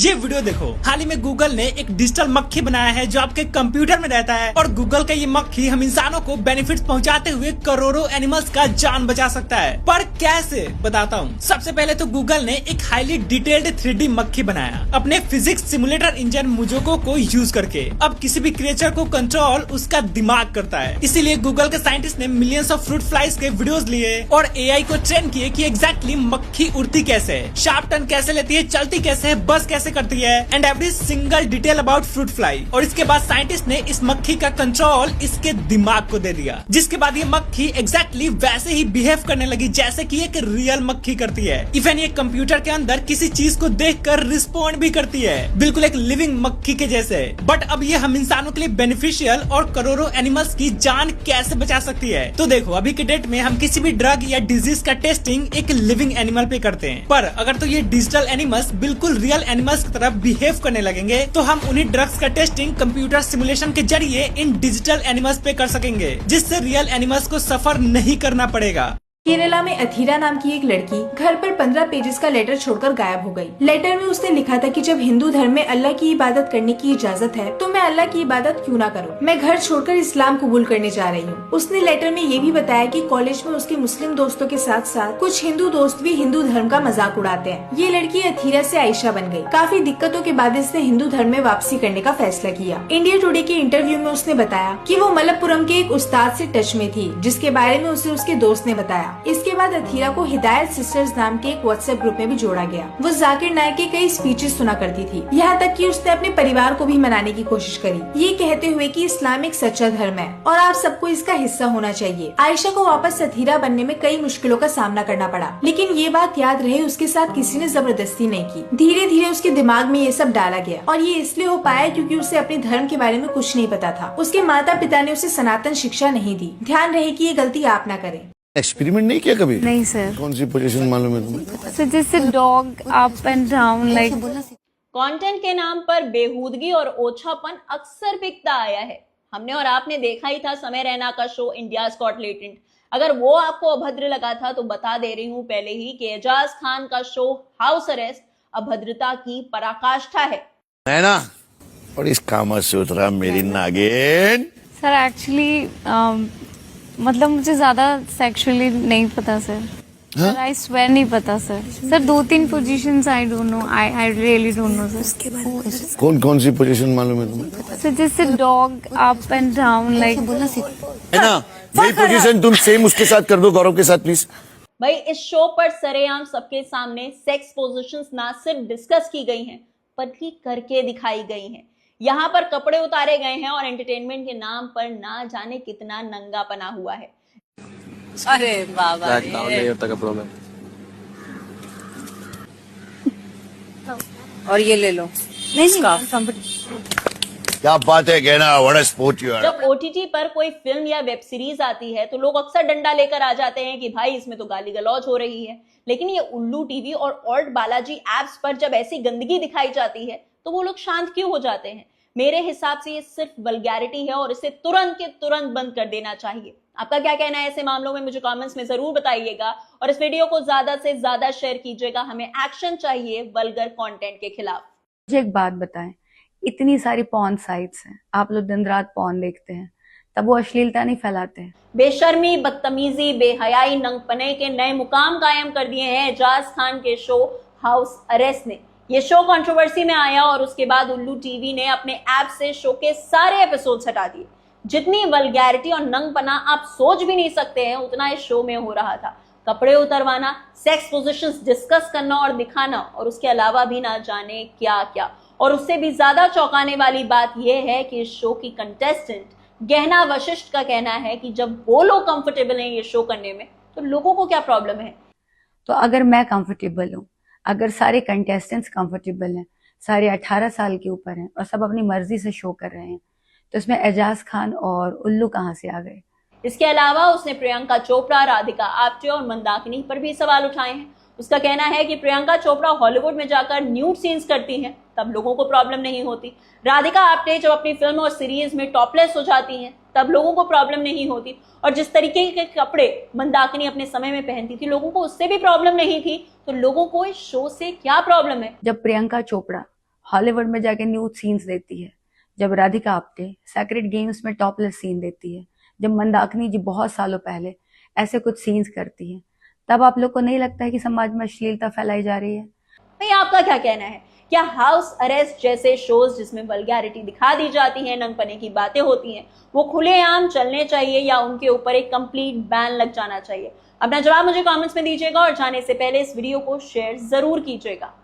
ये वीडियो देखो। हाल ही में गूगल ने एक डिजिटल मक्खी बनाया है जो आपके कंप्यूटर में रहता है और गूगल का ये मक्खी हम इंसानों को बेनिफिट्स पहुंचाते हुए करोड़ों एनिमल्स का जान बचा सकता है। पर कैसे, बताता हूँ। सबसे पहले तो गूगल ने एक हाईली डिटेल्ड 3D मक्खी बनाया अपने फिजिक्स सिमुलेटर इंजन मुजोको को यूज करके। अब किसी भी क्रिएचर को कंट्रोल उसका दिमाग करता है, इसीलिए गूगल के साइंटिस्ट ने मिलियंस ऑफ फ्रूट फ्लाइज के वीडियोस लिए और एआई को ट्रेन किए कि एग्जैक्टली मक्खी उड़ती कैसे है, शार्प टर्न कैसे लेती है, चलती कैसे है, बस कैसे करती है and every single detail about fruit fly. और इसके बाद साइंटिस्ट ने इस मक्खी का कंट्रोल इसके दिमाग को दे दिया, जिसके बाद ये मक्खी एग्जैक्टली वैसे ही बिहेव करने लगी जैसे कि एक रियल मक्खी करती है। इवन ये कंप्यूटर के अंदर किसी चीज को देखकर रिस्पॉन्ड भी करती है, बिल्कुल एक लिविंग मक्खी के जैसे। बट अब ये हम इंसानों के लिए बेनिफिशियल और करोड़ों एनिमल्स की जान कैसे बचा सकती है। तो देखो, अभी के डेट में हम किसी भी ड्रग या डिजीज का टेस्टिंग एक लिविंग एनिमल पे करते हैं, पर अगर तो ये डिजिटल एनिमल्स बिल्कुल रियल एनिमल्स की तरह बिहेव करने लगेंगे तो हम उन्हीं ड्रग्स का टेस्टिंग कंप्यूटर सिमुलेशन के जरिए इन डिजिटल एनिमल्स पे कर सकेंगे, जिससे रियल एनिमल्स को सफर नहीं करना पड़ेगा। केरला में अथीरा नाम की एक लड़की घर पर 15 पेजेस का लेटर छोड़कर गायब हो गई। लेटर में उसने लिखा था कि जब हिंदू धर्म में अल्लाह की इबादत करने की इजाजत है तो मैं अल्लाह की इबादत क्यों ना करूं। मैं घर छोड़कर इस्लाम कबूल करने जा रही हूं। उसने लेटर में ये भी बताया कि कॉलेज में उसके मुस्लिम दोस्तों के साथ साथ कुछ हिंदू दोस्त भी हिंदू धर्म का मजाक उड़ाते हैं। ये लड़की अथीरा से आयशा बन गयी। काफी दिक्कतों के बाद इसने हिंदू धर्म में वापसी करने का फैसला किया। इंडिया टुडे के इंटरव्यू में उसने बताया कि वो मलप्पुरम के एक उस्ताद से टच में थी, जिसके बारे में उसे उसके दोस्त ने बताया। इसके बाद अथीरा को हिदायत सिस्टर्स नाम के एक व्हाट्सएप ग्रुप में भी जोड़ा गया। वो जाकिर नायक के कई स्पीचेस सुना करती थी, यहाँ तक कि उसने अपने परिवार को भी मनाने की कोशिश करी, ये कहते हुए कि इस्लाम एक सच्चा धर्म है और आप सबको इसका हिस्सा होना चाहिए। आयशा को वापस अथीरा बनने में कई मुश्किलों का सामना करना पड़ा, लेकिन ये बात याद रहे उसके साथ किसी ने जबरदस्ती नहीं की। धीरे धीरे उसके दिमाग में ये सब डाला गया और ये इसलिए हो पाया क्योंकि उसे अपने धर्म के बारे में कुछ नहीं पता था। उसके माता पिता ने उसे सनातन शिक्षा नहीं दी। ध्यान रहे कि ये गलती आप न करें। एक्सपेरिमेंट नहीं किया कभी? नहीं सर। कौन सी पोजीशन मालूम है तुम्हें? सर जैसे dog up and down like. Content के नाम पर बेहूदगी और ओछापन अक्सर बिकता आया है। हमने और आपने देखा ही था समय रैना का शो इंडियाज गॉट टैलेंट। अगर वो आपको अभद्र लगा था तो बता दे रही हूँ पहले ही कि एजाज खान का शो हाउस अरेस्ट अभद्रता की पराकाष्ठा है ना? और इस कामा से उतरा मेरी नागिन। सर एक्चुअली मतलब मुझे ज्यादा सेक्सुअली नहीं पता सर। सर आई स्वेयर नहीं पता sir. Sir 2-3 positions I don't know. I really don't know sir. कौन कौन सी पोजीशन मालूम है तुम्हें? सर जैसे dog up and down like. है ना? वही पोजीशन तुम सेम उसके साथ कर दो, गौरव के साथ प्लीज। भाई इस शो पर सरेआम सबके सामने सेक्स पोजीशंस ना सिर्फ डिस्कस की गई हैं बल्कि करके दिखाई गई हैं। यहाँ पर कपड़े उतारे गए हैं और एंटरटेनमेंट के नाम पर ना जाने कितना नंगा पना हुआ है। अरे बाबा प्रॉब्लम। और ये ले लो। क्या बात है कहना, what a sport you are. जब ओटीटी पर कोई फिल्म या वेब सीरीज आती है तो लोग अक्सर डंडा लेकर आ जाते हैं कि भाई इसमें तो गाली गलौज हो रही है। लेकिन ये उल्लू टीवी और ऑल्ट बालाजी एप्स पर जब ऐसी गंदगी दिखाई जाती है तो वो लोग शांत क्यों हो जाते हैं? मेरे हिसाब से ये सिर्फ वल्गैरिटी है और इसे तुरंत के तुरंत बंद कर देना चाहिए। आपका क्या कहना है ऐसे मामलों में मुझे कमेंट्स में जरूर बताइएगा और इस वीडियो को ज्यादा से ज्यादा शेयर कीजिएगा। हमें एक्शन चाहिए वल्गर कंटेंट के खिलाफ। मुझे एक बात बताएं, इतनी सारी पॉर्न साइट्स हैं, आप लोग दिन रात पॉर्न देखते हैं, तब वो अश्लीलता नहीं फैलाते हैं? बेशर्मी, बदतमीजी, बेहयाई, नंगपने के नए मुकाम कायम कर दिए हैं एजाज खान के शो हाउस अरेस्ट ने। ये शो कंट्रोवर्सी में आया और उसके बाद उल्लू टीवी ने अपने ऐप से शो के सारे एपिसोड्स हटा दिए। जितनी वल्गैरिटी और नंगपना आप सोच भी नहीं सकते हैं उतना इस शो में हो रहा था। कपड़े उतरवाना, सेक्स पोजीशंस डिस्कस करना और दिखाना और उसके अलावा भी ना जाने क्या क्या। और उससे भी ज्यादा चौंकाने वाली बात यह है कि इस शो की कंटेस्टेंट गहना वशिष्ठ का कहना है कि जब वो लोग कंफर्टेबल हैं ये शो करने में तो लोगों को क्या प्रॉब्लम है? तो अगर मैं कंफर्टेबल हूँ, अगर सारे कंटेस्टेंट्स कंफर्टेबल हैं, सारे 18 साल के ऊपर हैं और सब अपनी मर्जी से शो कर रहे हैं, तो इसमें एजाज खान और उल्लू कहाँ से आ गए? इसके अलावा उसने प्रियंका चोपड़ा, राधिका आप्टे और मंदाकिनी पर भी सवाल उठाए हैं। उसका कहना है कि प्रियंका चोपड़ा हॉलीवुड में जाकर न्यूड सीन्स करती हैं तब लोगों को प्रॉब्लम नहीं होती। राधिका आप्टे जब अपनी फिल्म और सीरीज में टॉपलेस हो जाती हैं तब लोगों को प्रॉब्लम नहीं होती। और जिस तरीके के कपड़े मंदाकिनी अपने समय में पहनती थी लोगों को उससे भी प्रॉब्लम नहीं थी, तो लोगों को इस शो से क्या प्रॉब्लम है? जब प्रियंका चोपड़ा हॉलीवुड में जाके न्यूड सीन्स देती है, जब राधिका आप्टे सेक्रेड गेम्स में टॉपलेस सीन देती है, जब मंदाकिनी जी बहुत सालों पहले ऐसे कुछ सीन्स करती है, तब आप लोग को नहीं लगता है कि समाज में अश्लीलता फैलाई जा रही है? भाई आपका क्या कहना है? क्या हाउस अरेस्ट जैसे शोज जिसमें वल्गैरिटी दिखा दी जाती है, नंगपने की बातें होती हैं, वो खुलेआम चलने चाहिए या उनके ऊपर एक कंप्लीट बैन लग जाना चाहिए? अपना जवाब मुझे कमेंट्स में दीजिएगा और जाने से पहले इस वीडियो को शेयर जरूर कीजिएगा।